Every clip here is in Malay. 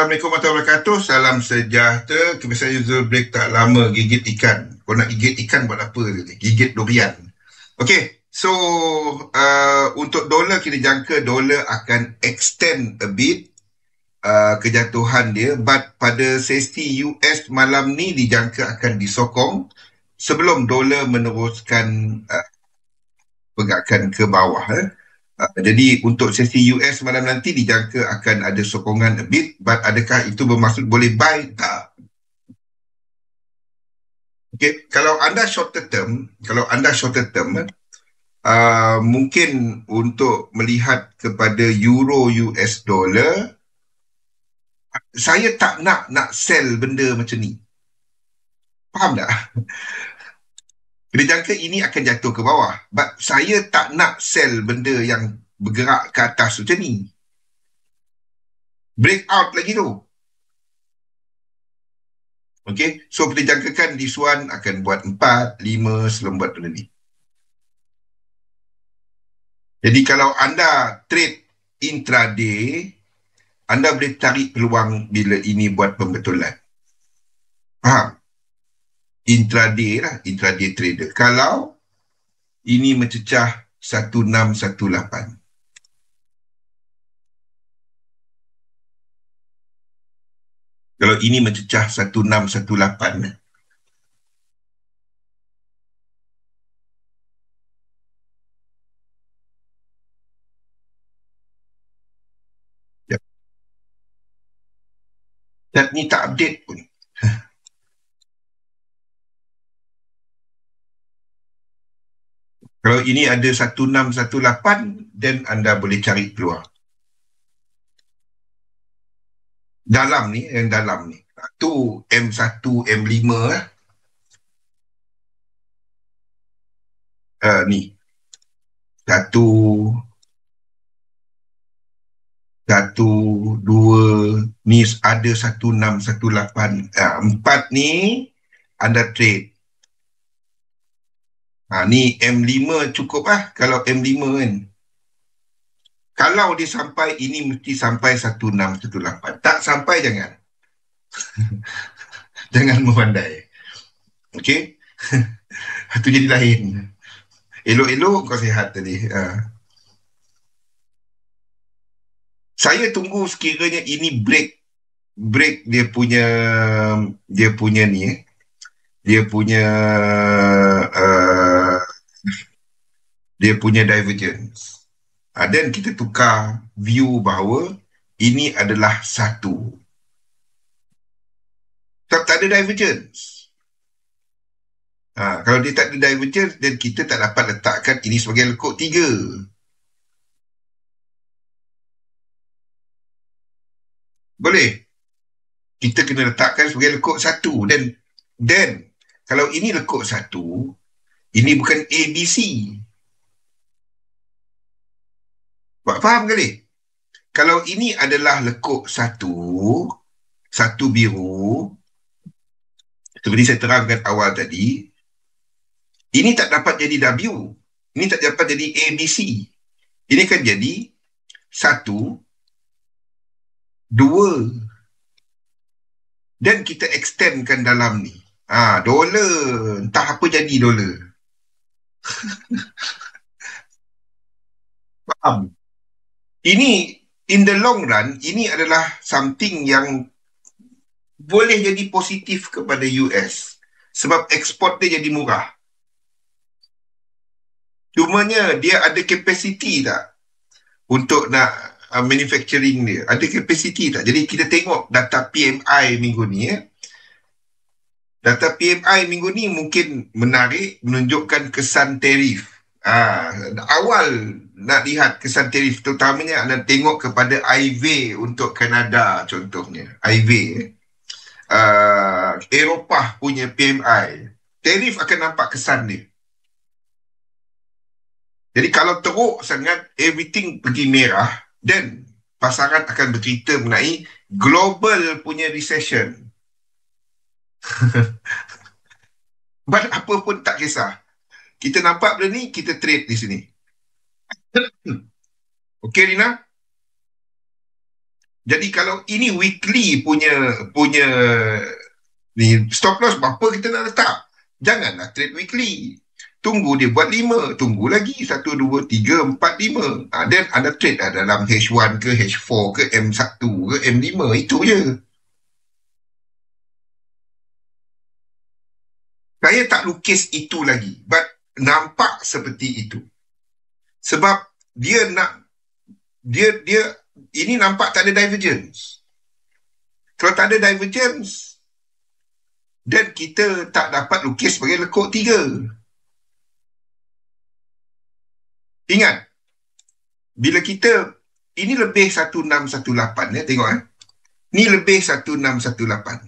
Assalamualaikum warahmatullahi wabarakatuh. Salam sejahtera. Kebiasaan user break tak lama gigit ikan. Kau nak gigit ikan buat apa tadi? Gigit durian. Okay, so untuk dolar kita jangka dolar akan extend a bit kejatuhan dia, but pada sesi US malam ni dijangka akan disokong sebelum dolar meneruskan pergerakan ke bawah. Jadi untuk sesi US malam nanti dijangka akan ada sokongan a bit, but adakah itu bermaksud boleh buy? Tak. Okay, kalau anda shorter term, mungkin untuk melihat kepada euro US dollar, saya tak nak sell benda macam ni. Faham tak? Dijangka ini akan jatuh ke bawah, but saya tak nak sell benda yang bergerak ke atas macam ni. Breakout lagi tu. Okay, so kita jangkakan this one akan buat 4, 5 sebelum buat benda ni. Jadi kalau anda trade intraday, anda boleh tarik peluang bila ini buat pembetulan. Faham? Intraday trader. Kalau ini mencecah 1618. Kalau ini mencecah 1618. Ya. Dan ni tak update pun. Kalau ini ada 1618, then anda boleh cari peluang. Dalam ni, yang dalam ni. Tu M1, M5 lah. Ni. Satu, dua, ni ada 1618. 4 ni, anda trade. Ni M5 cukup lah kalau M5 kan. Kalau dia sampai, ini mesti sampai 1618. Tak sampai, jangan. Jangan memandai. Okay? Itu jadi lain. Elok-elok kau sihat tadi. Saya tunggu sekiranya ini break dia punya ni dia punya divergence. Dan kita tukar view bahawa ini adalah satu. Sebab tak ada divergence. Kalau dia tak ada divergence, dan kita tak dapat letakkan ini sebagai lekuk 3. Boleh. Kita kena letakkan sebagai lekuk 1. Dan kalau ini lekuk 1, ini bukan ABC. Faham kali? Kalau ini adalah lekuk 1 biru, seperti saya terangkan awal tadi, ini tak dapat jadi W. Ini tak dapat jadi ABC. Ini kan jadi 1, 2. Dan kita extendkan dalam ni. Dolar. Entah apa jadi dolar. Faham? Ini, in the long run, ini adalah something yang boleh jadi positif kepada US. Sebab ekspor dia jadi murah. Cumanya dia ada kapasiti tak untuk nak manufacturing dia? Ada kapasiti tak? Jadi kita tengok data PMI minggu ni. Data PMI minggu ni mungkin menarik, menunjukkan kesan tarif. Awal nak lihat kesan tarif, terutamanya anda tengok kepada IV untuk Kanada contohnya. IV. Eropah punya PMI. Tarif akan nampak kesan dia. Jadi kalau teruk sangat, everything pergi merah, dan pasaran akan bercerita mengenai global punya recession. But apa pun tak kisah. Kita nampak benda ni, kita trade di sini. Okey, Rina? Jadi kalau ini weekly punya ni stop loss berapa kita nak letak? Janganlah trade weekly. Tunggu dia buat 5, tunggu lagi 1 2 3 4 5. Then anda trade dalam H1 ke H4 ke M1 ke M5, itu je. Saya tak lukis itu lagi, but nampak seperti itu. Sebab dia nak dia ini nampak tak ada divergence. Kalau tak ada divergence, dan kita tak dapat lukis sebagai lekuk 3. Ingat, bila kita, ini lebih 1618 ya, tengok Ini lebih 1618.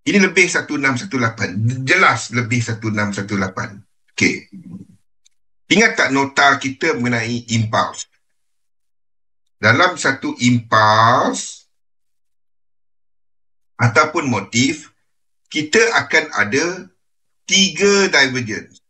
Ini lebih 1618. Jelas lebih 1618. Okey. Ingat tak nota kita mengenai impuls? Dalam satu impuls ataupun motif, kita akan ada 3 divergence.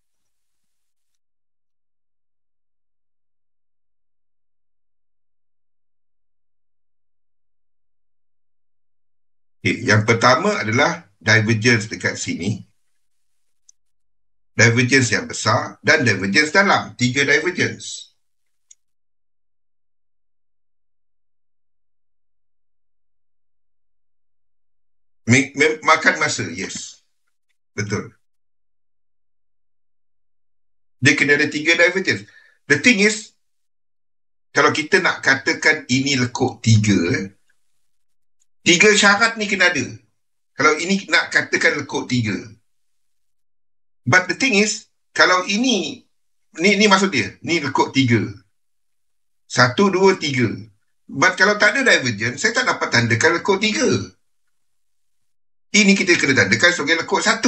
Okay. Yang pertama adalah divergence dekat sini, divergence yang besar, dan divergence dalam. 3 divergence. Makan masa, yes. Betul. Dia kena ada 3 divergence. The thing is, kalau kita nak katakan ini lekuk 3 syarat ni kena ada. Kalau ini nak katakan lekuk 3. But the thing is, kalau ini, ni maksud dia, ni lekuk 3. 1, 2, 3. But kalau tak ada divergence, saya tak dapat tandakan lekuk 3. Ini kita kena tandakan sebagai lekuk 1.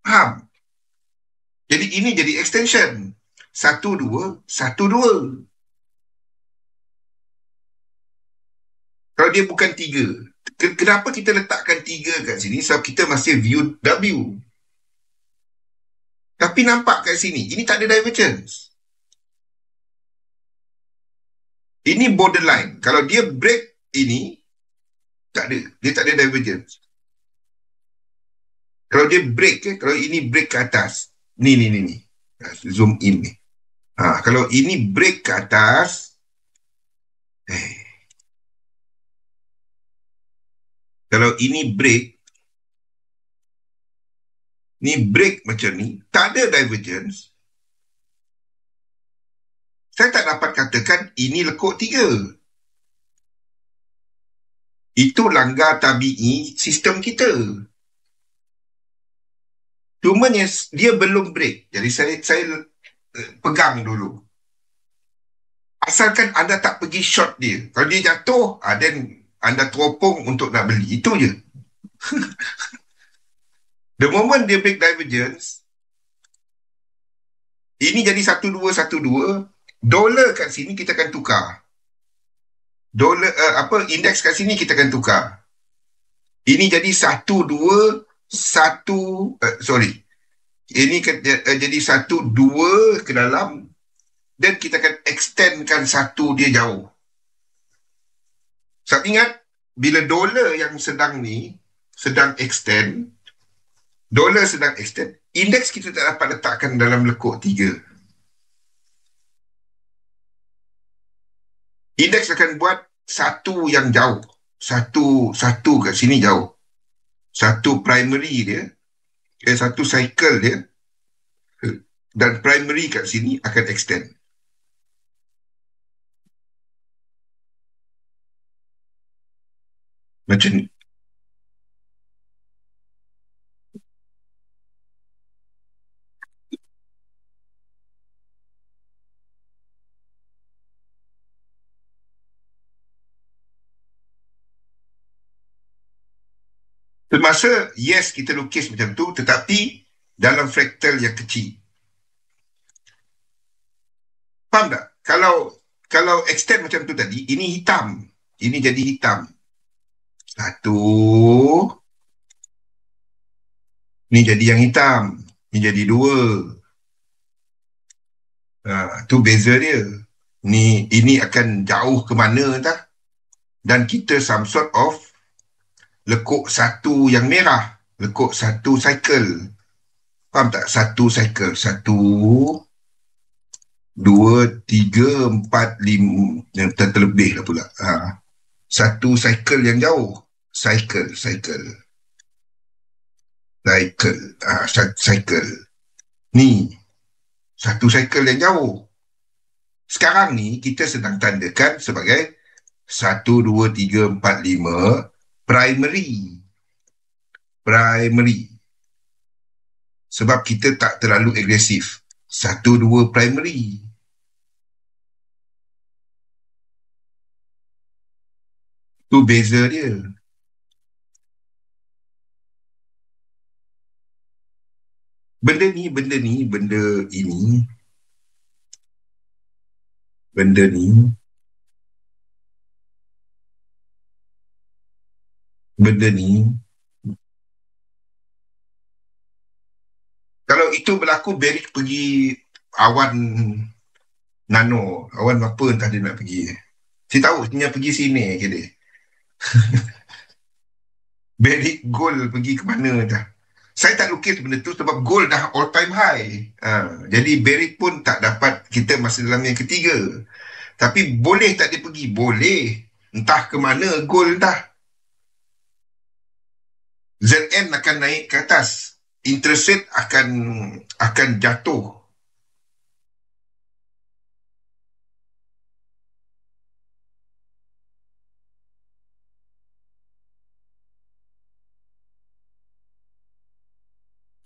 Faham? Jadi ini jadi extension. 1, 2, 1, 2. Kalau dia bukan 3. Kenapa kita letakkan 3 kat sini? Sebab kita masih view W. Tapi nampak kat sini, ini tak ada divergence. Ini borderline. Kalau dia break ini, tak ada. Dia tak ada divergence. Kalau dia break, kalau ini break ke atas, ni. Zoom in ni. Kalau ini break ke atas, kalau ini break, ni break macam ni, tak ada divergence, saya tak dapat katakan ini lekuk 3. Itu langgar tabi'i sistem kita. Cumanya dia belum break. Jadi saya pegang dulu. Asalkan anda tak pergi short dia. Kalau dia jatuh, then anda teropong untuk nak beli. Itu je. The moment dia break divergence, ini jadi 1212, dolar kat sini kita akan tukar. Dolar indeks kat sini kita akan tukar. Ini jadi 12 sorry. Ini jadi 12 ke dalam, dan kita akan extendkan 1 dia jauh. Sebab ingat, bila dolar yang sedang extend, indeks kita tak dapat letakkan dalam lekuk 3. Indeks akan buat 1 yang jauh. Satu kat sini jauh. 1 primary dia, 1 cycle dia, dan primary kat sini akan extend. Macam ni. Semasa, yes, kita lukis macam tu, tetapi dalam fraktal yang kecil. Faham tak? Kalau extend macam tu tadi, ini hitam. Ini jadi hitam. 1. Ni jadi yang hitam. Ni jadi 2. Tu beza dia. Ini akan jauh ke mana tak? Dan kita some sort of lekuk satu yang merah, lekuk satu cycle. Faham tak? Satu cycle. Satu, dua, tiga, empat, lima. Yang terlebih lah pula. Satu cycle yang jauh. Cycle. Cycle. Ni. Satu cycle yang jauh. Sekarang ni kita sedang tandakan sebagai 1, 2, 3, 4, 5 primary. Sebab kita tak terlalu agresif. 1, 2 primary. Tu beza dia. Benda ini, benda ni. Kalau itu berlaku, Barrick pergi awan nano, awan apa entah dia nak pergi. Saya tahu dia pergi sini kira. Barrick gold pergi ke mana dah. Saya tak lukis benda tu sebab gold dah all time high. Jadi Barrick pun tak dapat, kita masih dalam yang ketiga. Tapi boleh tak dia pergi? Boleh. Entah ke mana gold dah. ZN akan naik ke atas. Interest rate akan jatuh.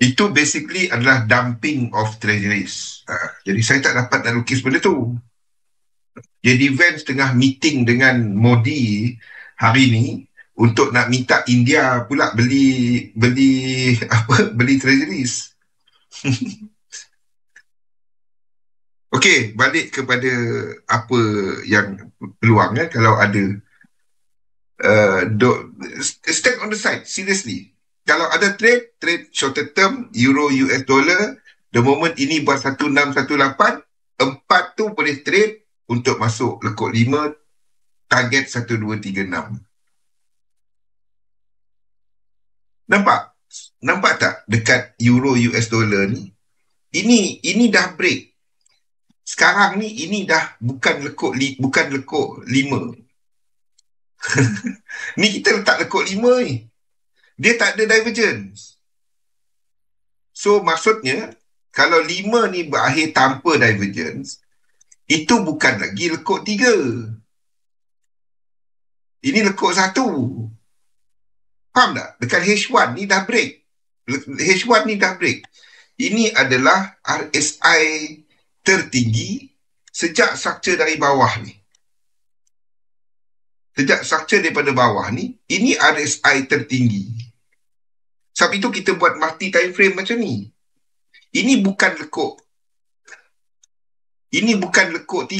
Itu basically adalah dumping of treasuries. Jadi saya tak dapat nak lukis benda tu. Jadi Vance tengah meeting dengan Modi hari ni untuk nak minta India pula beli treasuries. Okey, balik kepada apa yang peluang kalau ada stand on the side, seriously. Kalau ada trade shorter term, euro US dollar, the moment ini buat 1618, 4 tu boleh trade untuk masuk lekuk 5, target 1236. Nampak tak dekat euro US dollar ni? Ini dah break. Sekarang ni ini dah bukan lekuk 5. Ni kita letak lekuk 5 ni. Dia tak ada divergence. So maksudnya kalau 5 ni berakhir tanpa divergence, itu bukan lagi lekuk 3. Ini lekuk 1. Faham tak? Dekat H1 ni dah break. H1 ni dah break. Ini adalah RSI tertinggi sejak structure dari bawah ni. Sejak structure daripada bawah ni, ini RSI tertinggi. Sebab itu kita buat multi time frame macam ni. Ini bukan lekuk 3.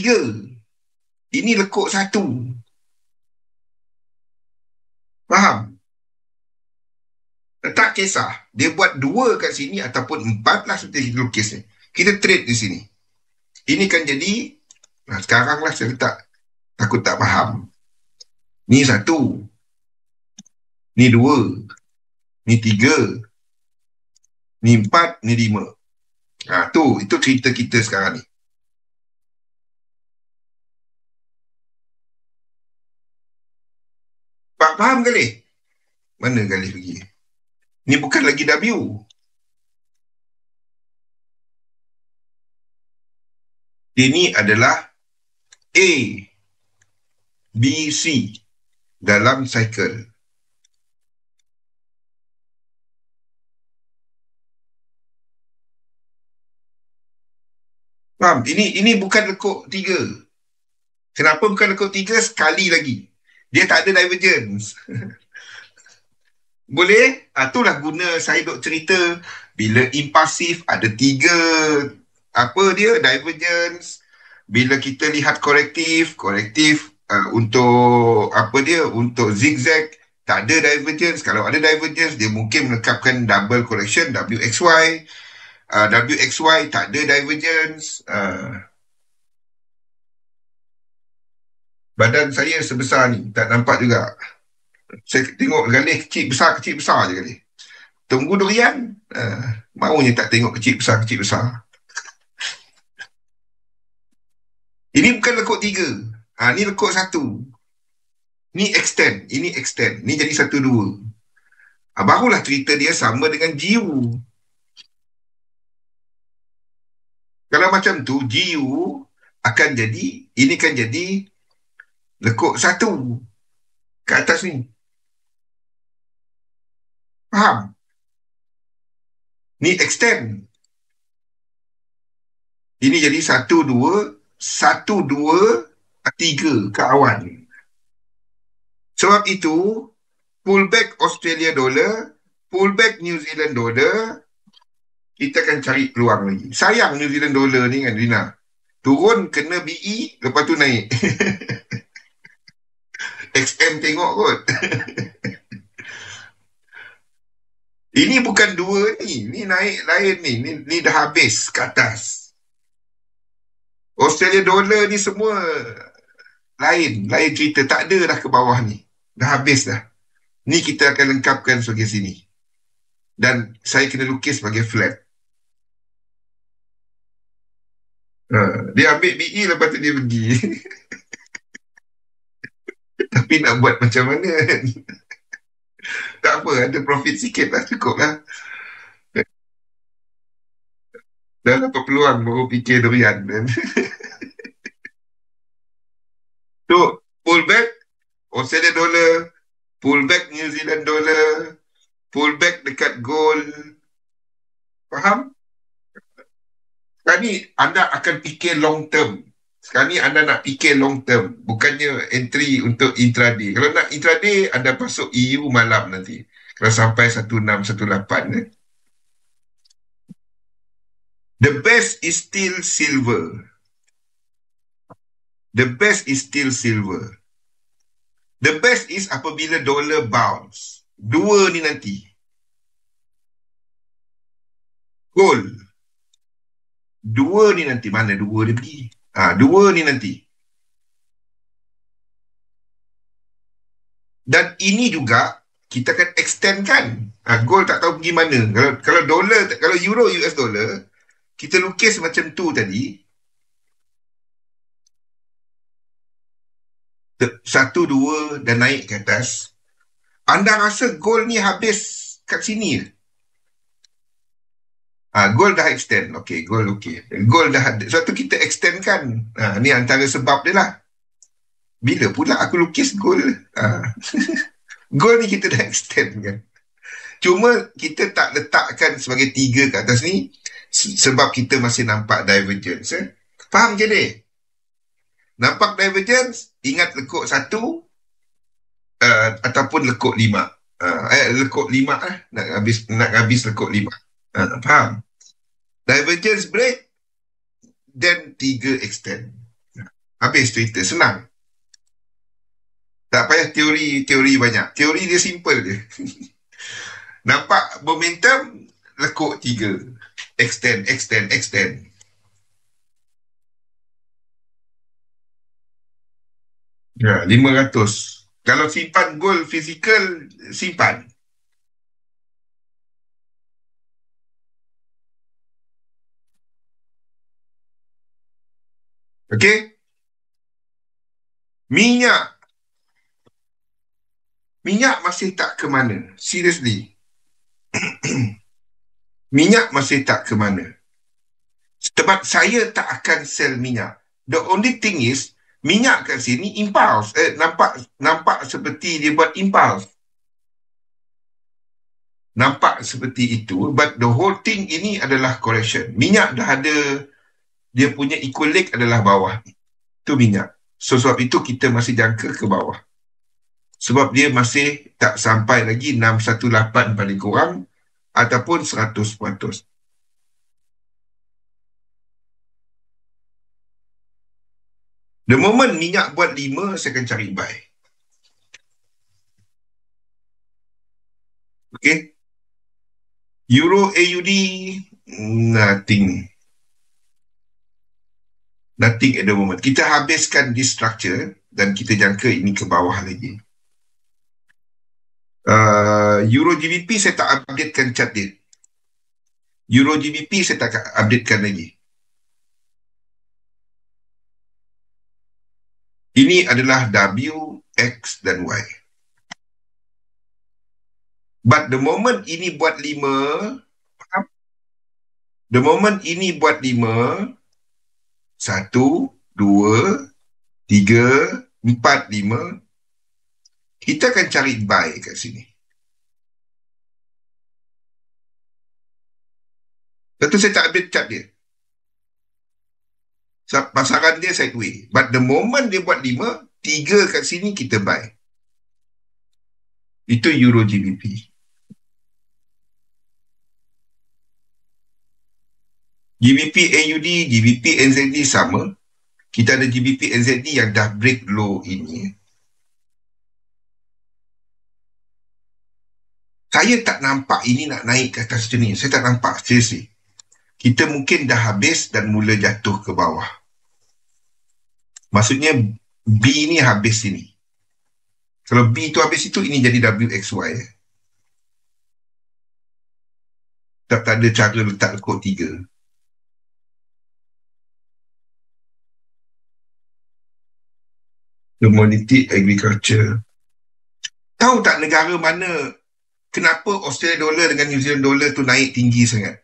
Ini lekuk 1. Faham? Tak kisah. Dia buat 2 kat sini ataupun 4 lah seperti kita lukis ni. Kita trade di sini. Ini kan jadi, sekarang lah saya letak. Takut tak faham. Ni 1. Ni 2. Ni 3. Ni 4. Ni 5. Itu cerita kita sekarang ni. Faham kali? Mana kali pergi? Ni bukan lagi W. Ini adalah A, B, C dalam cycle. Faham? Ini bukan lekuk 3. Kenapa bukan lekuk 3? Sekali lagi. Dia tak ada divergence. Boleh? Itulah guna saya duk cerita bila impulsif ada 3 divergence. Bila kita lihat korektif untuk untuk zigzag tak ada divergence. Kalau ada divergence dia mungkin menekapkan double correction WXY. WXY tak ada divergence. Badan saya sebesar ni, tak nampak juga. Saya tengok galih kecil besar je galih. Tunggu durian, maunya tak tengok kecil besar. Ini bukan lekuk 3. Ni lekuk 1. Ni extend, ini extend. Ni jadi 1, 2. Barulah cerita dia sama dengan GU. Kalau macam tu, GU akan jadi, ini kan jadi lekuk 1 ke atas ni. Faham? Ni extend. Ini jadi 1, 2, 1, 2, 3 ke awan. Sebab itu, pullback Australia dollar, pullback New Zealand dollar, kita akan cari peluang lagi. Sayang New Zealand dollar ni kan, Rina. Turun kena BE, lepas tu naik. XM tengok kot. Ini bukan 2 ni. Ni naik lain ni. Ni dah habis ke atas. Australia dollar ni semua lain cerita. Tak ada dah ke bawah ni. Dah habis dah. Ni kita akan lengkapkan sebagai sini. Dan saya kena lukis sebagai flat. Dia ambil BE, lepas tu dia pergi. Tapi nak buat macam mana kan? Tak apa, ada profit sikit lah, cukup lah. Dah dapat peluang baru fikir durian kan. So, pullback Australia dollar, pullback New Zealand dollar, pullback dekat gold. Faham? Sekarang ni anda akan fikir long term. Sekarang ni anda nak fikir long term, bukannya entry untuk intraday. Kalau nak intraday, anda masuk EU malam nanti. Kalau sampai 1618. The best is still silver. The best is still silver. The best is apabila dollar bounce. 2 ni nanti. Gold. 2 ni nanti. Mana 2 dia pergi? 2 ni nanti. Dan ini juga kita akan extendkan. Gold tak tahu pergi mana. Kalau dolar, kalau euro US dollar, kita lukis macam tu tadi. 1, 2 dan naik ke atas. Anda rasa gold ni habis kat sini je? Gold dah extend. Okay, gold okay. Gold dah ada. Sebab tu kita extendkan. Ni antara sebab dia lah. Bila pula aku lukis gold? Gold ni kita dah extend kan. Cuma kita tak letakkan sebagai 3 kat atas ni sebab kita masih nampak divergence. Faham je ni? Nampak divergence, ingat lekuk 1 ataupun lekuk 5. Lekuk 5 nak habis lekuk 5. Faham? Divergence break, then 3 extend. Habis cerita, senang. Tak payah teori banyak. Teori dia simple je. Nampak momentum, lekuk 3. Extend. Ya, 500. Kalau simpan gold fizikal, simpan. Okey? Minyak masih tak ke mana. Seriously. Minyak masih tak ke mana. Sebab saya tak akan sell minyak. The only thing is, minyak kat sini impulse. Nampak seperti dia buat impulse. Nampak seperti itu. But the whole thing ini adalah correction. Minyak dah ada, dia punya equal leg adalah bawah. Itu minyak. So sebab itu kita masih jangka ke bawah. Sebab dia masih tak sampai lagi 618 paling kurang ataupun 100%. The moment minyak buat 5, saya akan cari buy. Okay. Euro AUD, nothing. Nothing at the moment. Kita habiskan this structure. dan kita jangka ini ke bawah lagi. Euro GBP saya tak updatekan chart dia. Euro GBP saya tak updatekan lagi. Ini adalah W, X dan Y. But the moment ini buat 5, the moment ini buat 5, 1, 2, 3, 4, 5, kita akan cari buy kat sini. Lepas tu saya tak update chart dia. Pasaran dia sideway. But the moment dia buat 5, 3 kat sini kita buy. Itu Euro GBP. GBP AUD, GBP NZD sama. Kita ada GBP NZD yang dah break low ini. Saya tak nampak ini nak naik ke atas macam ni. Saya tak nampak, seriously. Kita mungkin dah habis dan mula jatuh ke bawah. Maksudnya B ni habis sini. Kalau B tu habis itu, ini jadi WXY. Tak ada cara letak lekuk 3. Commodity agriculture. Tahu tak negara mana kenapa Australia dollar dengan New Zealand dollar tu naik tinggi sangat?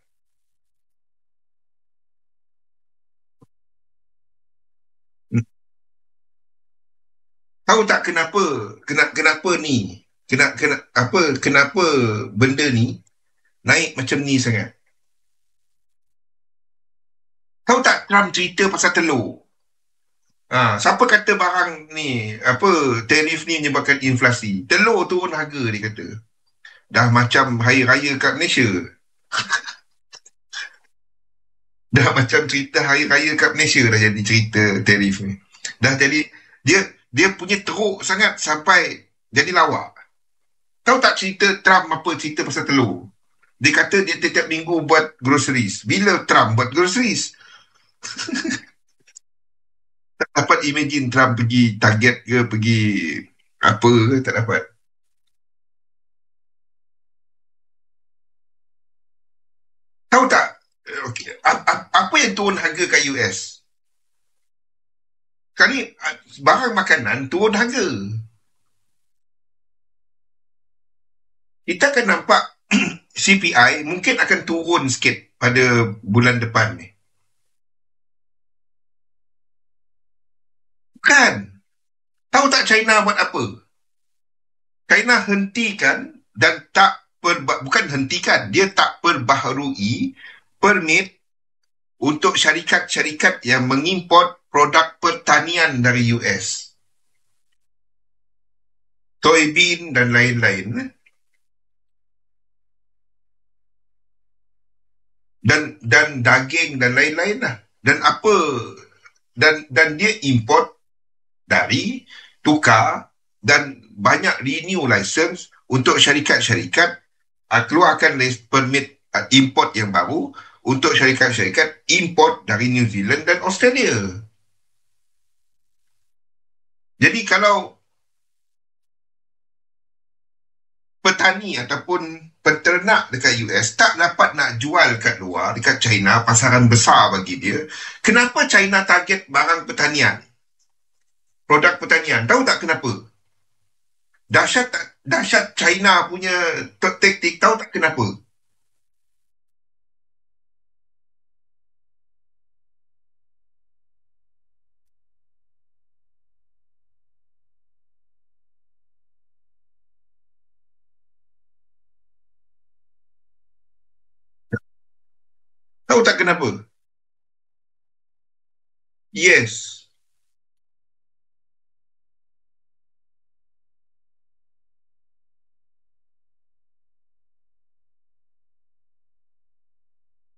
Tahu tak kenapa? Kenapa ni? Kenapa benda ni naik macam ni sangat? Tahu tak Trump cerita pasal telur? Siapa kata barang ni, tarif ni menyebabkan inflasi? Telur turun harga, dia kata. Dah macam hari raya kat Malaysia. Dah macam cerita hari raya kat Malaysia dah jadi cerita tarif ni. Dah jadi, dia punya teruk sangat sampai jadi lawak. Tahu tak cerita Trump apa cerita pasal telur? Dia kata dia setiap minggu buat groceries. Bila Trump buat groceries? Tak dapat imagine Trump pergi target ke, pergi apa ke, tak dapat. Tahu tak? Okay. Apa yang turun harga kat US? Kali barang makanan turun harga. Kita akan nampak CPI mungkin akan turun sikit pada bulan depan ni. Bukan. Tahu tak China buat apa? China hentikan dan bukan hentikan, dia tak perbaharui permit untuk syarikat-syarikat yang mengimport produk pertanian dari US. Soybean dan lain-lain. Dan daging dan lain-lain lah. Dan dia import dari, tukar dan banyak renew license untuk syarikat-syarikat keluarkan permit import yang baru untuk syarikat-syarikat import dari New Zealand dan Australia. Jadi kalau petani ataupun peternak dekat US tak dapat nak jual kat luar, dekat China, pasaran besar bagi dia, kenapa China target barang pertanian? Produk pertanian. Tahu tak kenapa? Dahsyat China punya taktik, tahu tak kenapa? Tahu tak kenapa? Yes.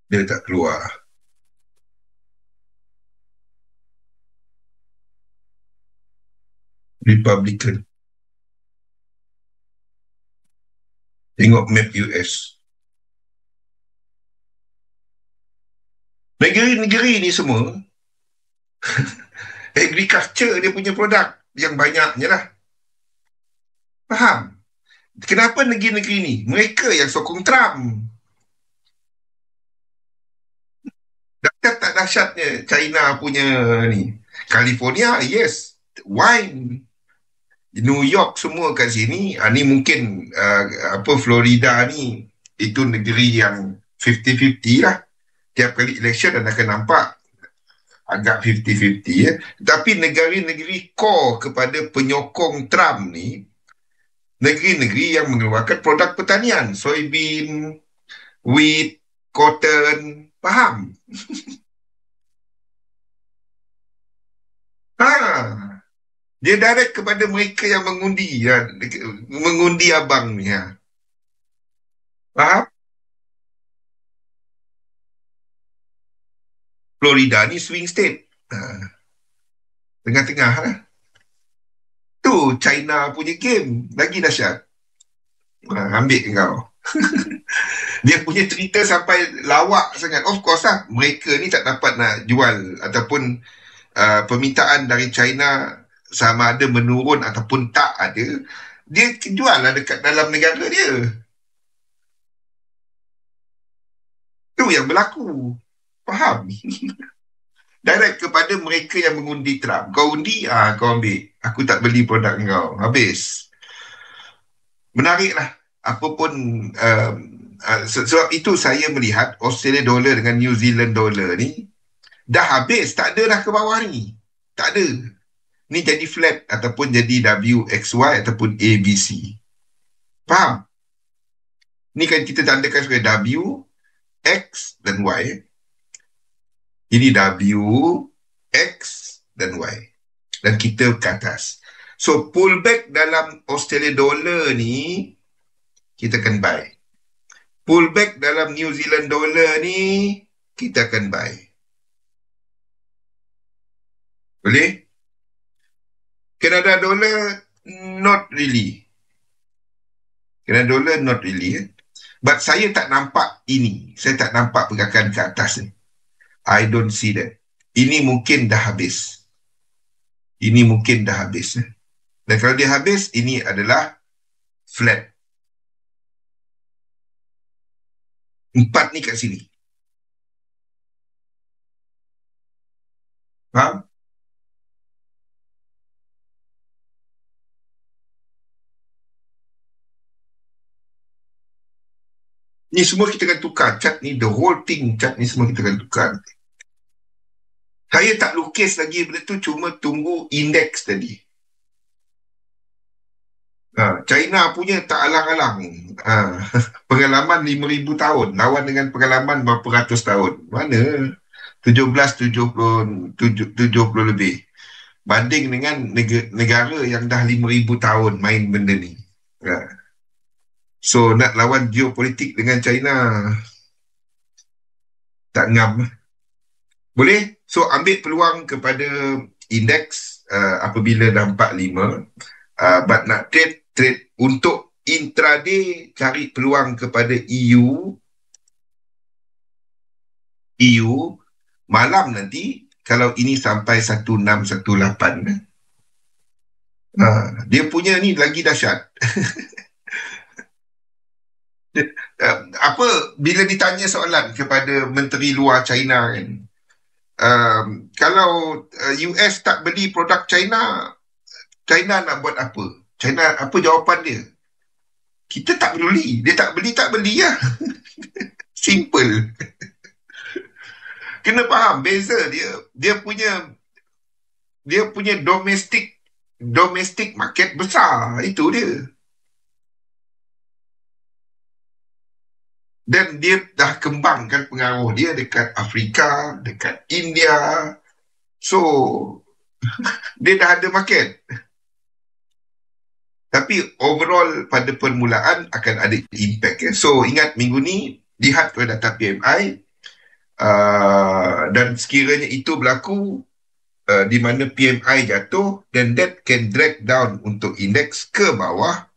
Dia tak keluar. Republican. Tengok map US. Negeri-negeri ni semua agriculture dia punya produk. yang banyaknya lah. Faham? Kenapa negeri-negeri ni? Mereka yang sokong Trump. Dahsyat tak dahsyatnya China punya ni. California, yes. Wine. New York semua kat sini. Ni mungkin apa Florida ni, itu negeri yang 50-50 lah. Tiap kali election dan akan nampak agak 50-50 ya. Tapi negeri-negeri core kepada penyokong Trump ni, negeri-negeri yang mengeluarkan produk pertanian, soybean, wheat, cotton, faham? Ha, dia direct kepada mereka yang mengundi ya, mengundi abang ni ya. Faham? Florida ni swing state. Tengah-tengah lah. Tu China punya game lagi dahsyat. Ambil kau. Dia punya cerita sampai lawak sangat. Of course lah, mereka ni tak dapat nak jual ataupun permintaan dari China sama ada menurun ataupun tak ada. Dia jual lah dekat dalam negara dia. Tu yang berlaku. Faham? Direct kepada mereka yang mengundi Trump. Kau undi, kau ambil. Aku tak beli produk kau. Habis. Menarik lah. Apa pun sebab itu saya melihat Australia dollar dengan New Zealand dollar ni dah habis, tak ada dah ke bawah ni. Tak ada. Ni jadi flat ataupun jadi WXY ataupun ABC. Faham? Ni kan kita tandakan sebagai W, X dan Y. Ini W, X dan Y. Dan kita ke atas. So pullback dalam Australia dollar ni kita akan buy. Pullback dalam New Zealand dollar ni kita akan buy. Boleh? Canada dollar not really. Canada dollar not really. But saya tak nampak ini. Saya tak nampak pergerakan ke atas ni. I don't see that. Ini mungkin dah habis. Ini mungkin dah habis. Dan kalau dia habis, ini adalah flat. 4 ni kat sini. Faham? Ni semua kita akan tukar. Chart ni, the whole thing, chart ni semua kita akan tukar. Saya tak lukis lagi benda tu, cuma tunggu indeks tadi. China punya tak alang-alang. Pengalaman 5,000 tahun lawan dengan pengalaman berapa ratus tahun. Mana? 1770 lebih. Banding dengan negara yang dah 5,000 tahun main benda ni. So nak lawan geopolitik dengan China tak ngam. Boleh? So ambil peluang kepada indeks apabila dah 45. But nak trade untuk intraday, cari peluang kepada EU malam nanti kalau ini sampai 1618. Dia punya ni lagi dahsyat. Apa bila ditanya soalan kepada menteri luar China kan, kalau US tak beli produk China, China nak buat apa? China apa jawapan dia? Kita tak peduli. Dia tak beli lah. Simple. Kena faham beza dia. Dia punya domestic market besar. Itu dia. Dan dia dah kembangkan pengaruh dia dekat Afrika, dekat India. So, dia dah ada market. Tapi overall pada permulaan akan ada impact. So, ingat minggu ni, lihat kepada data PMI, dan sekiranya itu berlaku, di mana PMI jatuh, then that can drag down untuk indeks ke bawah.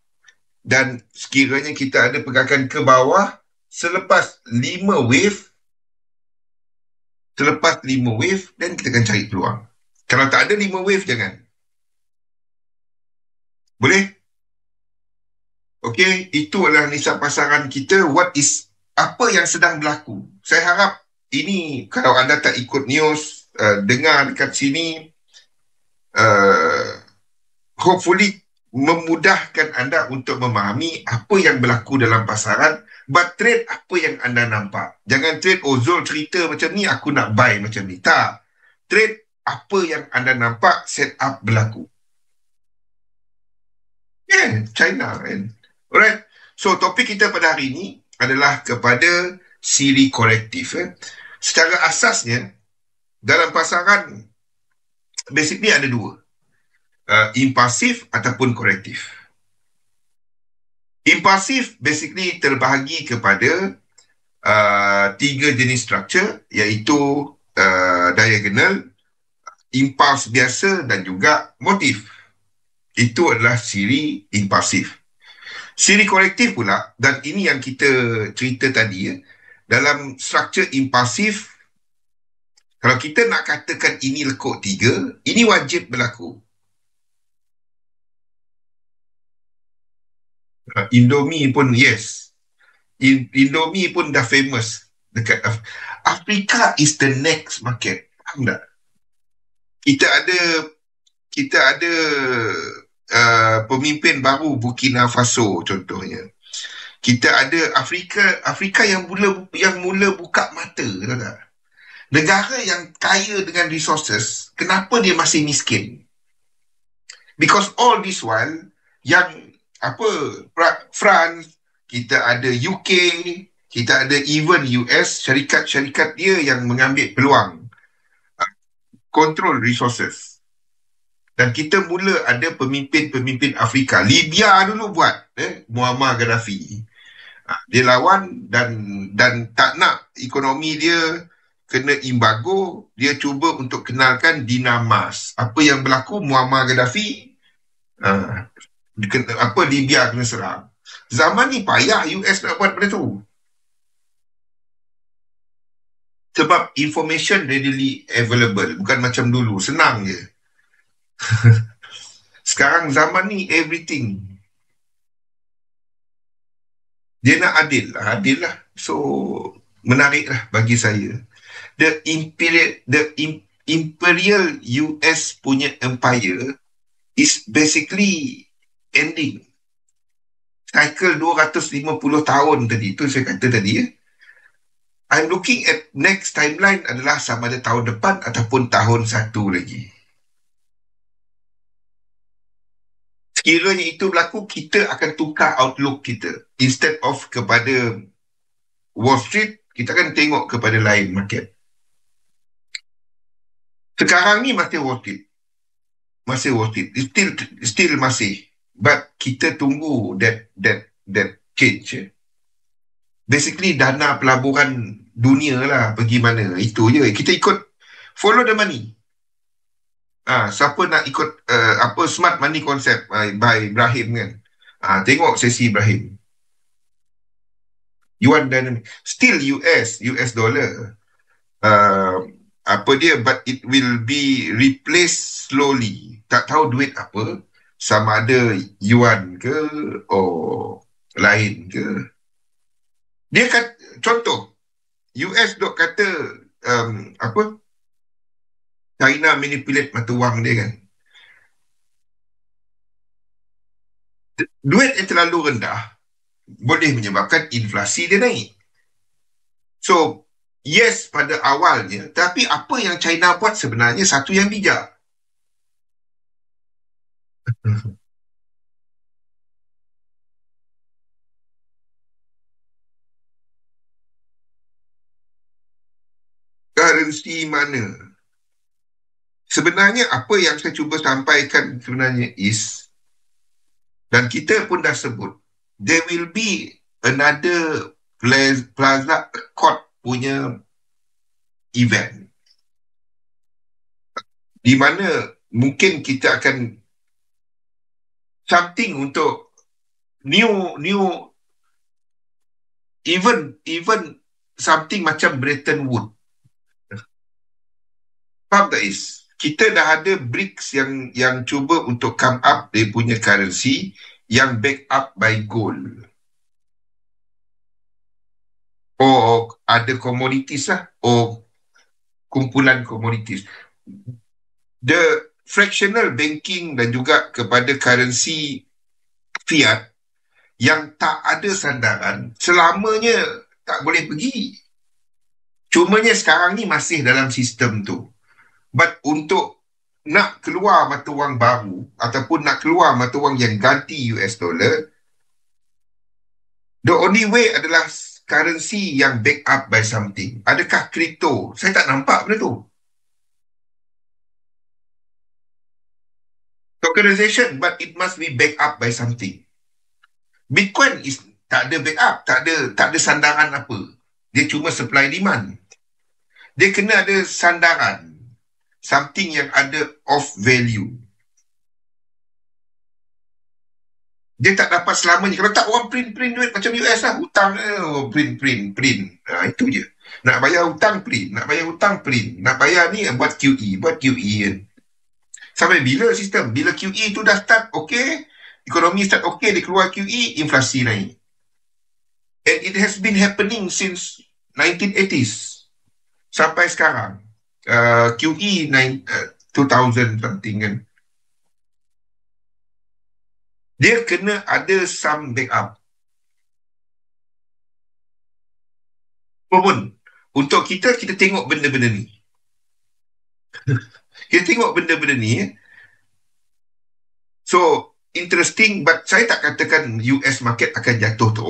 Dan sekiranya kita ada pergerakan ke bawah, selepas 5 wave, dan kita akan cari peluang. Kalau tak ada 5 wave, jangan. Boleh? Okey, itu adalah nisa pasaran kita. Apa yang sedang berlaku? Saya harap ini, kalau anda tak ikut news, dengar dekat sini, uh, hopefully memudahkan anda untuk memahami apa yang berlaku dalam pasaran. But trade apa yang anda nampak. Jangan trade, oh Zul cerita macam ni, aku nak buy macam ni. Tak. Trade apa yang anda nampak, set up berlaku. Yeah, China kan. Alright. So topik kita pada hari ini adalah kepada siri korektif. Secara asasnya, dalam pasaran, basically ada dua. Impulsif ataupun korektif. Impulsif basically terbahagi kepada tiga jenis structure, iaitu diagonal, impuls biasa dan juga motif. Itu adalah siri impulsif. Siri korektif pula, dan ini yang kita cerita tadi, dalam struktur impulsif, kalau kita nak katakan ini lekuk tiga, ini wajib berlaku. Indomie pun yes. Indomie pun dah famous dekat Afrika is the next market. Faham tak? Kita ada pemimpin baru Burkina Faso contohnya. Kita ada Afrika yang mula buka mata, tahu tak? Negara yang kaya dengan resources, kenapa dia masih miskin? Because all this while yang France, kita ada UK, kita ada even US, syarikat-syarikat dia yang mengambil peluang control resources. Dan kita mula ada pemimpin-pemimpin Afrika. Libya dulu buat, Muammar Gaddafi. Dia lawan dan tak nak ekonomi dia kena embargo. Dia cuba untuk kenalkan dinamas. Apa yang berlaku, Muammar Gaddafi, Libya kena serang. Zaman ni payah US nak buat benda tu. Sebab information readily available. Bukan macam dulu, senang je. Sekarang zaman ni everything. Dia nak adil lah. So, menarik lah bagi saya. The Imperial US punya empire is basically ending. Cycle 250 tahun tadi, itu saya kata tadi. I'm looking at next timeline adalah sama ada tahun depan ataupun tahun satu lagi. Sekiranya itu berlaku, kita akan tukar outlook kita. Instead of kepada Wall Street, kita akan tengok kepada lain market. Sekarang ni masih Wall Street. Masih Wall Street. Still masih. But kita tunggu that change. Basically, dana pelaburan dunia lah pergi mana. Itu je. Kita ikut follow the money. Siapa nak ikut smart money concept by Ibrahim kan. Tengok sesi Ibrahim. Yuan dynamic. Still US dollar. But it will be replaced slowly. Tak tahu duit apa. Sama ada yuan ke lain ke. Dia kata, contoh, US dok kata China manipulate mata wang dia kan. Duit yang terlalu rendah boleh menyebabkan inflasi dia naik. So, yes pada awalnya, tapi apa yang China buat sebenarnya satu yang bijak. Currency mana? Sebenarnya apa yang saya cuba sampaikan sebenarnya is, dan kita pun dah sebut, there will be another Plaza Accord punya event di mana mungkin kita akan something untuk new even something macam Bretton Woods. Faham tak is? kita dah ada BRICS yang cuba untuk come up dia punya currency yang back up by gold. Ada komoditis lah. Kumpulan komoditis. The fractional banking dan juga kepada currency fiat yang tak ada sandaran selamanya tak boleh pergi. Cumanya sekarang ni masih dalam sistem tu. But untuk nak keluar mata wang baru ataupun nak keluar mata wang yang ganti US dollar, the only way adalah currency yang back up by something. Adakah kripto? Saya tak nampak benda tu. Tokenization, but it must be back up by something. Bitcoin is tak ada back up, tak ada sandaran apa. Dia cuma supply demand. Dia kena ada sandaran, something yang ada of value. Dia tak dapat selamanya. Kalau tak, orang print duit macam US lah. Hutang, print. Itu je. Nak bayar hutang, print. Nak bayar hutang, print. Nak bayar ni, buat QE kan. Sampai bila sistem? Bila QE tu dah start, okay. Ekonomi start okay, dia keluar QE, inflasi naik. And it has been happening since 1980s. Sampai sekarang. QE 2000 something kan. Dia kena ada some backup. Pun untuk kita tengok benda-benda ni. Kita tengok benda-benda ni. So, interesting, but saya tak katakan US market akan jatuh tu.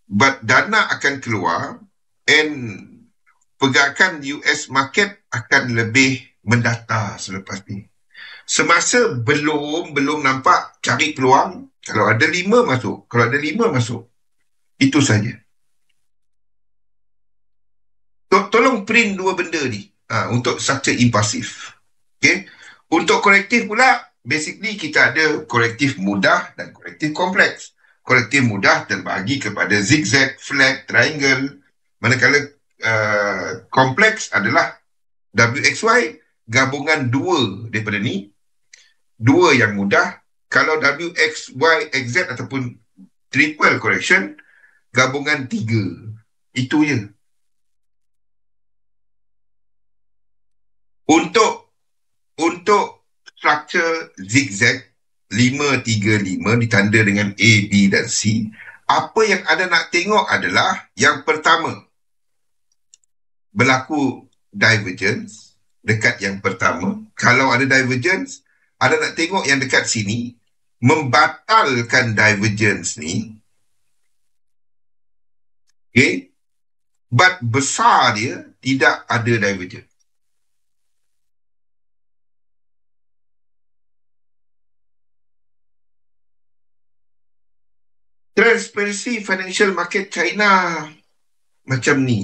But dana akan keluar and pergerakan US market akan lebih mendata selepas ni. Semasa belum nampak, cari peluang. Kalau ada 5 masuk. Kalau ada 5 masuk. Itu saja. Tolong print 2 benda ni untuk structure impulsif. Okay? Untuk korektif pula, basically kita ada korektif mudah dan korektif kompleks. Korektif mudah terbahagi kepada zigzag, flat, triangle. Manakala kompleks adalah WXY, gabungan 2 daripada ni. 2 yang mudah. Kalau WXY, XZ ataupun triple correction, gabungan 3. Itu je. Untuk structure zigzag 5-3-5 ditanda dengan A, B dan C, apa yang anda nak tengok adalah yang pertama, berlaku divergence dekat yang pertama. Kalau ada divergence, anda nak tengok yang dekat sini membatalkan divergence ni. Okay, but besar dia tidak ada divergence. Transparency Financial Market China macam ni.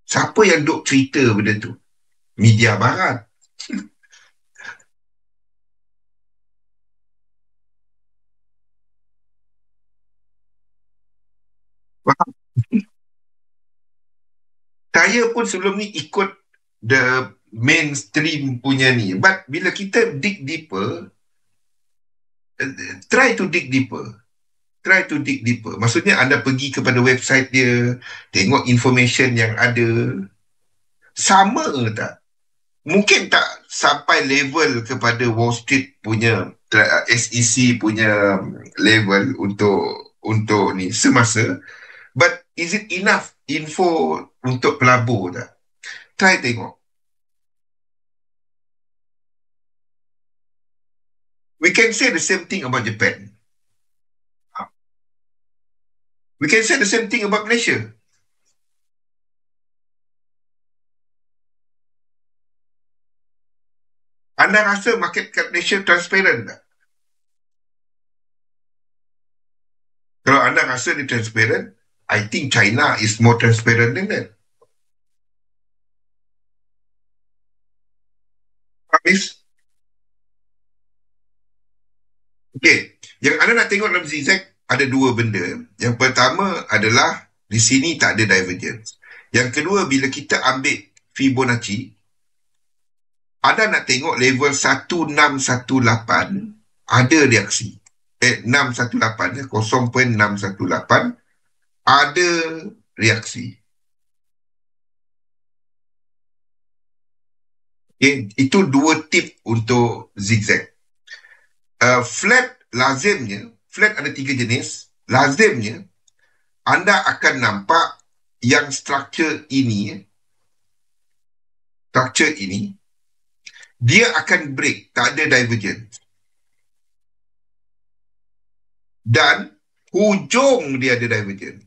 Siapa yang duk cerita benda tu? Media barat. Saya pun sebelum ni ikut the mainstream punya ni. But bila kita dig deeper, try to dig deeper. Maksudnya anda pergi kepada website dia, tengok information yang ada. Sama tak? Mungkin tak sampai level kepada Wall Street punya SEC punya level untuk ni semasa. But is it enough info untuk pelabur tak? Try tengok. We can say the same thing about Japan. We can say the same thing about Malaysia. Anda rasa market cap Malaysia transparent tak? Kalau anda rasa dia transparent, I think China is more transparent than that. Habis? Okay. Yang anda nak tengok dalam zigzag, ada 2 benda. Yang pertama adalah di sini tak ada divergence. Yang kedua, bila kita ambil Fibonacci, Anda nak tengok level 1618 ada reaksi. 618, 0.618 ada reaksi. Okay, itu dua tip untuk zigzag. Flat lazimnya, flat ada 3 jenis. Lazimnya, anda akan nampak yang structure ini, dia akan break, tak ada divergence. Dan hujung dia ada divergence.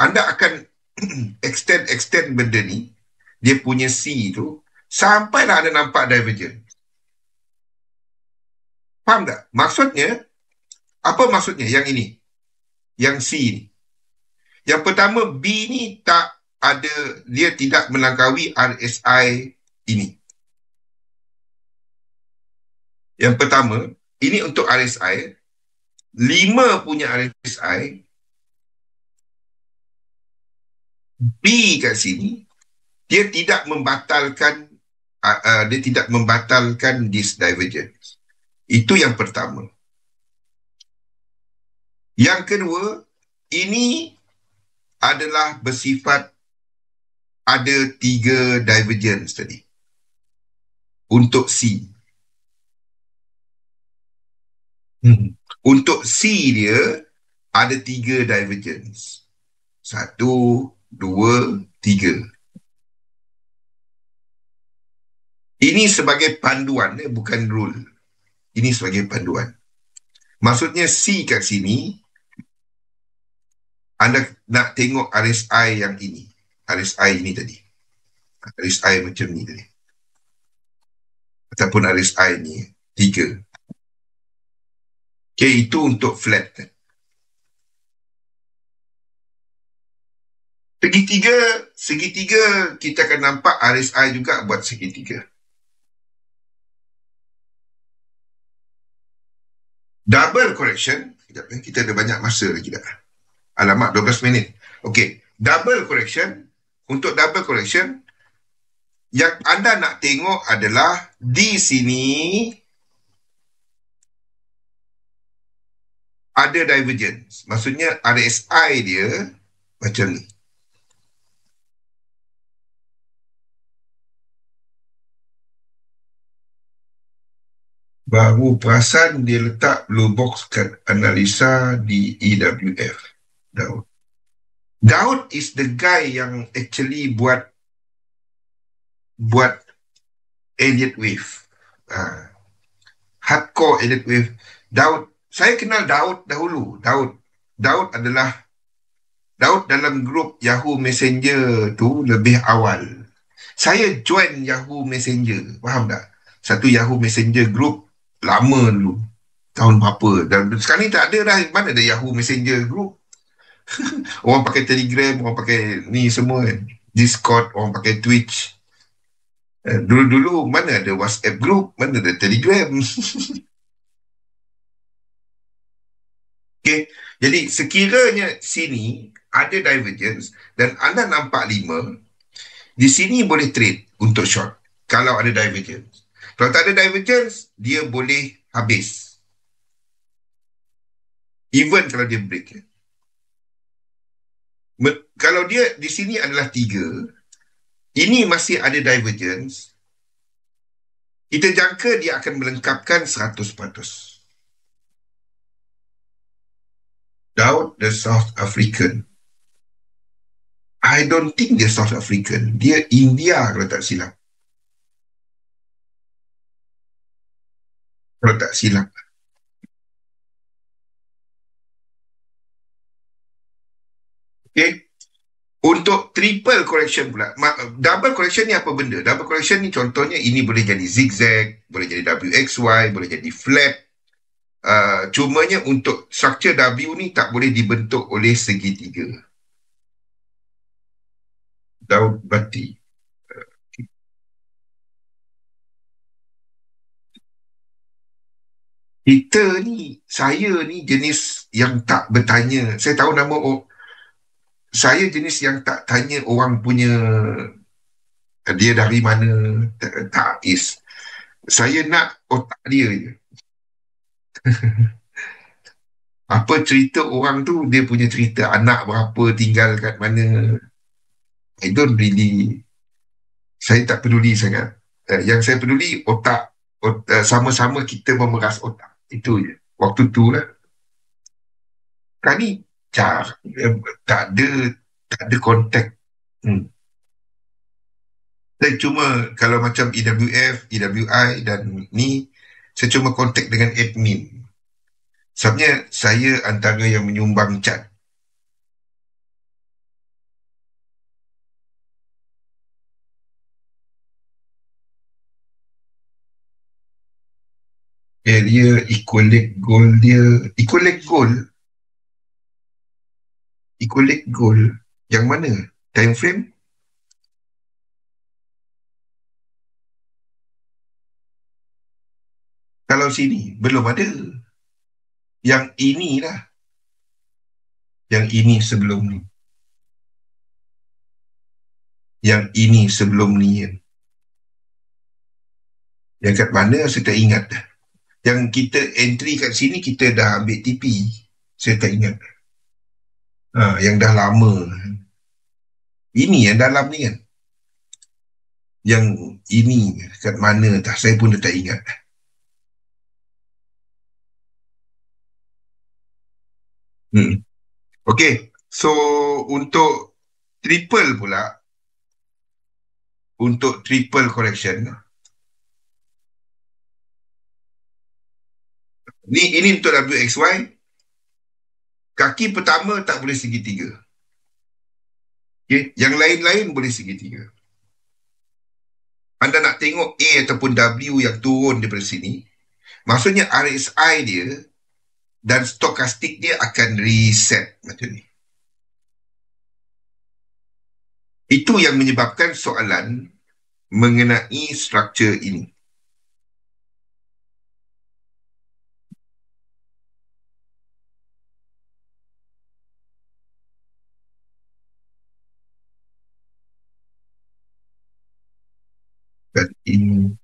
Anda akan extend benda ni, dia punya C tu, sampailah anda nampak divergence. Faham tak? Maksudnya, apa maksudnya yang ini? Yang C ni. Yang pertama, B ni tak ada, dia tidak melangkaui RSI ini. Yang pertama, ini untuk RSI, 5 punya RSI, B kat sini, dia tidak membatalkan this divergence. Itu yang pertama. Yang kedua, ini adalah bersifat ada 3 divergence tadi. Untuk C. Untuk C dia ada 3 divergence. 1, 2, 3. Ini sebagai panduan, bukan rule. Ini sebagai panduan. Maksudnya C kat sini, anda nak tengok RSI yang ini. RSI ini tadi. RSI macam ni tadi. Ataupun RSI ni, 3. Okay, itu untuk flat. Segitiga kita akan nampak RSI juga buat segitiga. Double correction, kita ada banyak masa lagi dah. Alamak, 12 minit. Okey, double correction. Untuk double correction, yang anda nak tengok adalah di sini ada divergence. Maksudnya RSI dia macam ni. Baru perasan dia letak blue box kat analisa di EWF. Daud is the guy yang actually buat Elliott Wave. Hardcore Elliott Wave. Daud, saya kenal Daud dahulu. Daud dalam grup Yahoo Messenger tu lebih awal. Saya join Yahoo Messenger, faham tak? Satu Yahoo Messenger group lama dulu, tahun berapa, dan sekarang ni tak ada dah. Mana ada Yahoo Messenger group? Orang pakai Telegram, orang pakai ni semua kan, Discord, orang pakai Twitch. Dulu-dulu mana ada WhatsApp group, mana ada Telegram. Okay, jadi sekiranya sini ada divergence dan anda nampak 5, di sini boleh trade untuk short kalau ada divergence. Kalau tak ada divergence, dia boleh habis. Even kalau dia break. Kalau dia di sini adalah 3, ini masih ada divergence, kita jangka dia akan melengkapkan 100%. Daud, the South African. I don't think dia South African. Dia India kalau tak silap. Okay. Untuk triple correction pula, double correction ni apa benda? Double correction ni contohnya ini boleh jadi zigzag, boleh jadi WXY, boleh jadi flat. Cumanya untuk structure W ni tak boleh dibentuk oleh segitiga. Daud Bati. Saya ni jenis yang tak bertanya. Saya tahu nama saya jenis yang tak tanya orang punya dia dari mana. Tak is. Saya nak otak dia je. Apa cerita orang tu, dia punya cerita anak berapa, tinggal kat mana. I don't really, saya tak peduli sangat. Yang saya peduli otak, sama-sama kita memeras otak. Itu je. Waktu tu lah. Kan ni, tak ada, tak ada kontak. Hmm. Saya cuma, kalau macam EWF, EWI dan ni, saya cuma kontak dengan admin. Sebabnya saya antara yang menyumbang cat. Dia equalate goal dia. Equalate goal? Equalate goal? Yang mana? Time frame? Kalau sini, belum ada. Yang ini lah. Yang ini sebelum ni. Yang ini sebelum ni. Yang kat mana saya tak ingat dah. Yang kita entry kat sini, kita dah ambil TP. Saya tak ingat. Yang dah lama. Ini yang dalam ni kan. Yang ini kat mana dah. Saya pun dah tak ingat. Hmm. Okay. So, untuk triple pula, untuk triple correction, ini untuk WXY, kaki pertama tak boleh segitiga. Okay? Yang lain-lain boleh segitiga. Anda nak tengok A ataupun W yang turun daripada sini, maksudnya RSI dia dan stokastik dia akan reset macam ni. Itu yang menyebabkan soalan mengenai struktur ini. Dan ini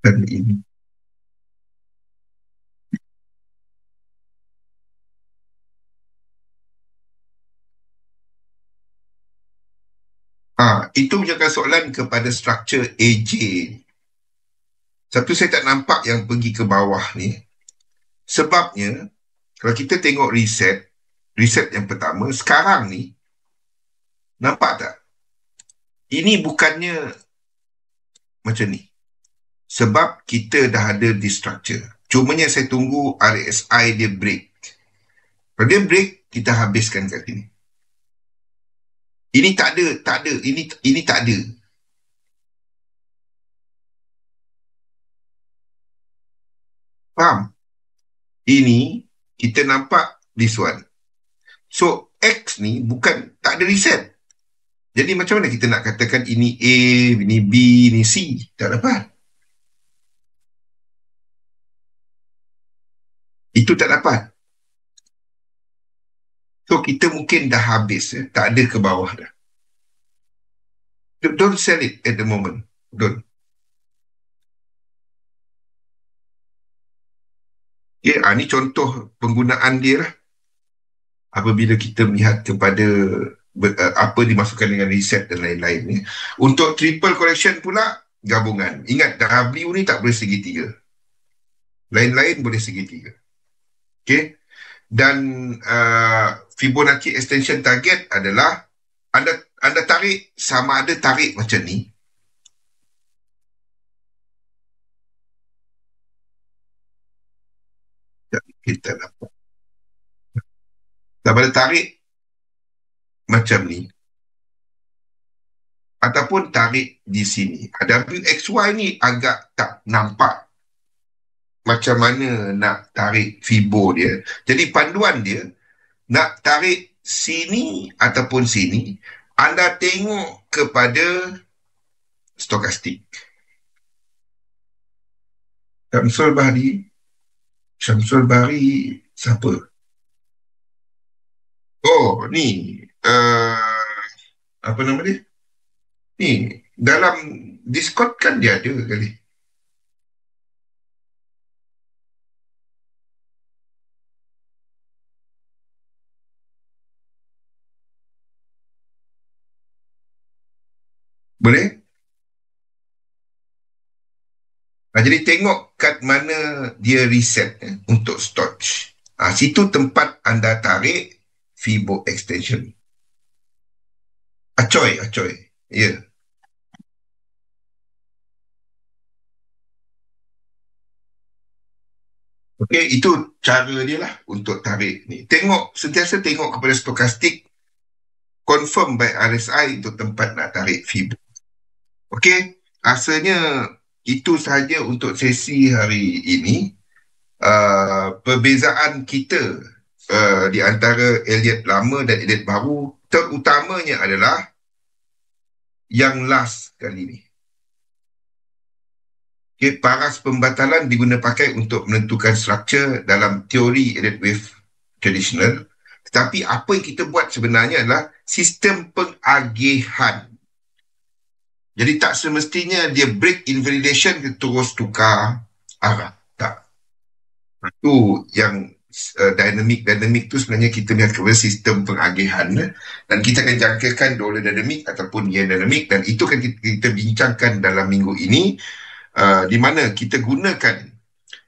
dan ini. Itu menjadikan soalan kepada struktur AJ. Satu saya tak nampak yang pergi ke bawah ni. Sebabnya, kalau kita tengok reset yang pertama, sekarang ni, nampak tak? Ini bukannya macam ni. Sebab kita dah ada di structure. Cumanya saya tunggu RSI dia break. Kalau dia break, kita habiskan kat sini. Ini tak ada, ini tak ada. Faham? Ini, kita nampak this one. So, X ni bukan, tak ada reset. Jadi macam mana kita nak katakan ini A, ini B, ini C? Tak dapat. Itu tak dapat. So, kita mungkin dah habis. Tak ada ke bawah dah. Don't sell it at the moment. Don't. Okay, ini contoh penggunaan dia lah. Apabila kita melihat kepada apa dimasukkan dengan reset dan lain-lain ni. Untuk triple correction pula, gabungan. Ingat, W ni tak boleh segitiga. Lain-lain boleh segitiga. Okay? Dan Fibonacci extension target adalah anda tarik, sama ada tarik macam ni, kita dapat. Sama ada tarik macam ni, ataupun tarik di sini. WXY ni agak tak nampak macam mana nak tarik Fibo dia. Jadi panduan dia, nak tarik sini ataupun sini, anda tengok kepada stokastik. Syamsul Bahri Siapa? Oh, ni. Apa nama dia? Ni. Dalam Discord kan dia ada kali. Boleh? Jadi tengok kat mana dia reset untuk storage. Situ tempat anda tarik Fibo extension. Acoy, acoy. Ya. Yeah. Okey, itu cara dia lah untuk tarik ni. Tengok, sentiasa tengok kepada stokastik, confirm by RSI untuk tempat nak tarik Fibo. Okey, rasanya itu sahaja untuk sesi hari ini. Perbezaan kita di antara Elliott lama dan Elliott baru terutamanya adalah yang last kali ni. Okay, paras pembatalan diguna pakai untuk menentukan struktur dalam teori Elliott wave traditional. Tetapi apa yang kita buat sebenarnya adalah sistem pengagihan. Jadi tak semestinya dia break invalidation terus tukar arah. Tak. Itu yang dinamik tu sebenarnya kita lihat kepada sistem pengagihan, dan kita akan jangkakan dollar dinamik ataupun yen dinamik, dan itu kan kita bincangkan dalam minggu ini, di mana kita gunakan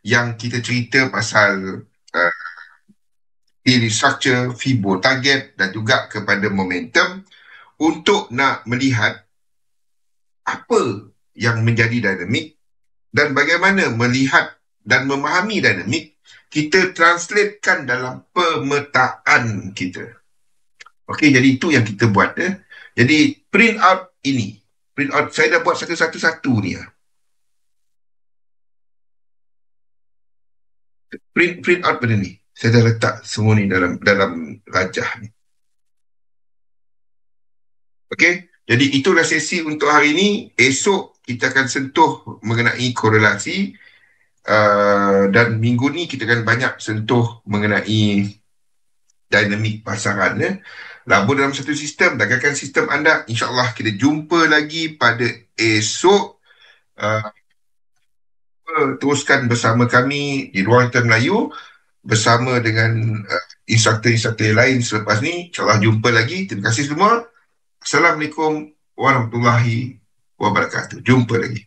yang kita cerita pasal theory structure, Fibo target dan juga kepada momentum untuk nak melihat apa yang menjadi dinamik dan bagaimana melihat dan memahami dinamik kita translatekan dalam pemetaan kita. Okey, jadi itu yang kita buat. Jadi print out ini. Print out, saya dah buat satu-satu ni. Print out benda ni. Saya dah letak semua ni dalam rajah ni. Okey, jadi itulah sesi untuk hari ini. Esok kita akan sentuh mengenai korelasi. Dan minggu ni kita akan banyak sentuh mengenai dinamik pasaran. Labur dalam satu sistem, dagangkan sistem anda. InsyaAllah kita jumpa lagi pada esok. Teruskan bersama kami di Ruang Hitam Melayu bersama dengan instruktur-instruktur lain selepas ni. InsyaAllah jumpa lagi. Terima kasih semua. Assalamualaikum warahmatullahi wabarakatuh. Jumpa lagi.